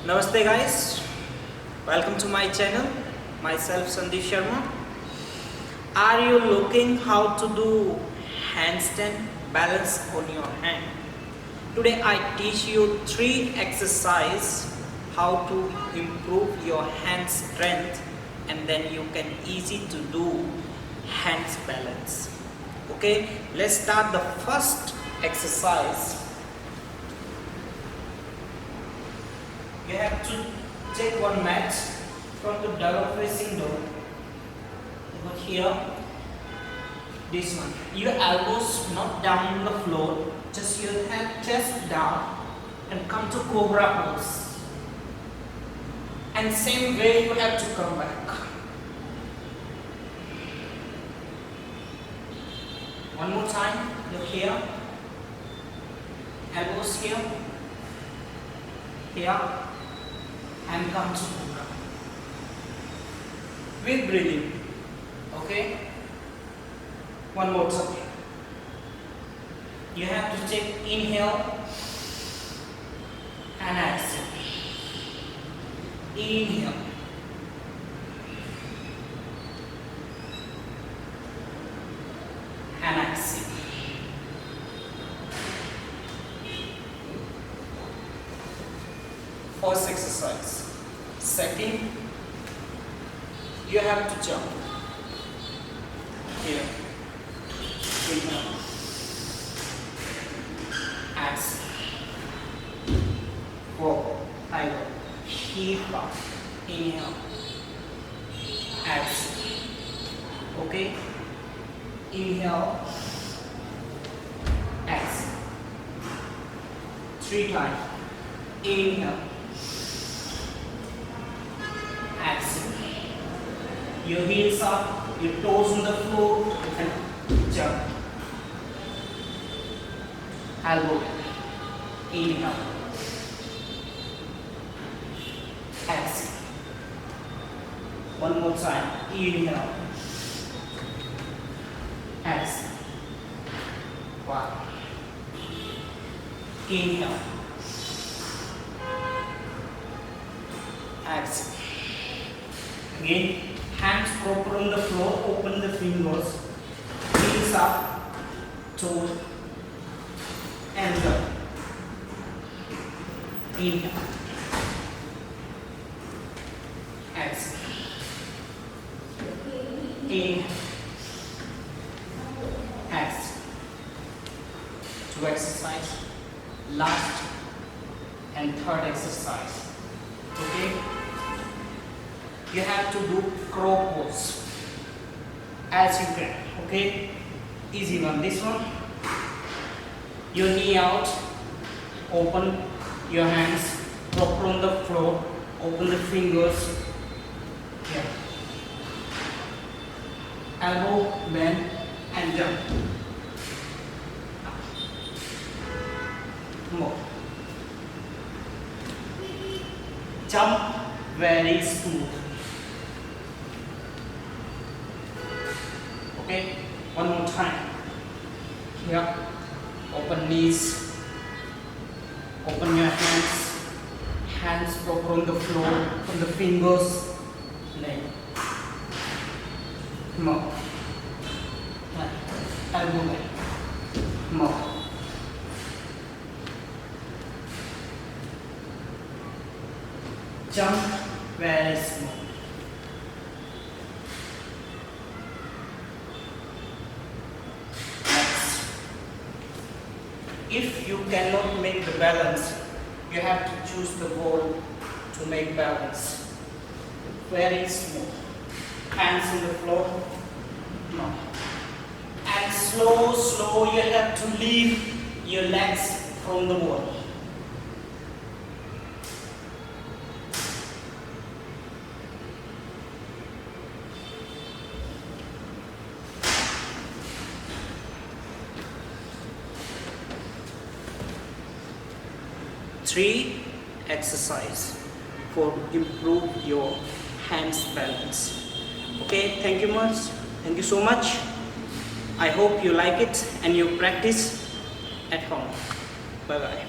Namaste guys, welcome to my channel. Myself Sandeep Sharma. Are you looking how to do handstand balance on your hand? Today I teach you 3 exercises how to improve your hand strength, and then you can easy to do hands balance. Okay, let's start the first exercise. You have to take one mat from the downward facing door. Put here, this one. Your elbows not down on the floor, just your head chest down and come to cobra pose. And same way you have to come back. One more time, look here. Elbows here, here, and come to cobra. With breathing. Okay? One more time. You have to take inhale and exhale. Inhale. And exhale. First exercise. Second, you have to jump. Here. Inhale. Exhale. 4. I go. Keep up. Inhale. Exhale. Okay. Inhale. Exhale. 3 times. Inhale. Exhale. Your heels up, your toes on the floor, and jump. Elbow. Inhale. Exhale. One more time. Inhale. Exhale. 1. Inhale. Exhale. Again, hands proper on the floor, open the fingers, heels up, toe, and jump. Inhale. Exhale. Inhale. Exhale. 2 exercise. Last and third exercise. Okay? You have to do crow pose as you can. Okay? Easy one. This one. Your knee out. Open your hands. Proper on the floor. Open the fingers. Here. Elbow bend and jump. More. Jump very smooth. Okay, one more time. Here, open knees, open your hands proper on the floor, on the fingers, leg. More. Elbow bend. More. Jump very smooth. Next, if you cannot make the balance, you have to choose the ball to make balance. Very smooth. Hands on the floor. No. And slow, you have to leave your legs from the wall. Three exercise for improve your hands balance. Okay, thank you so much. I hope you like it and you practice at home. Bye bye.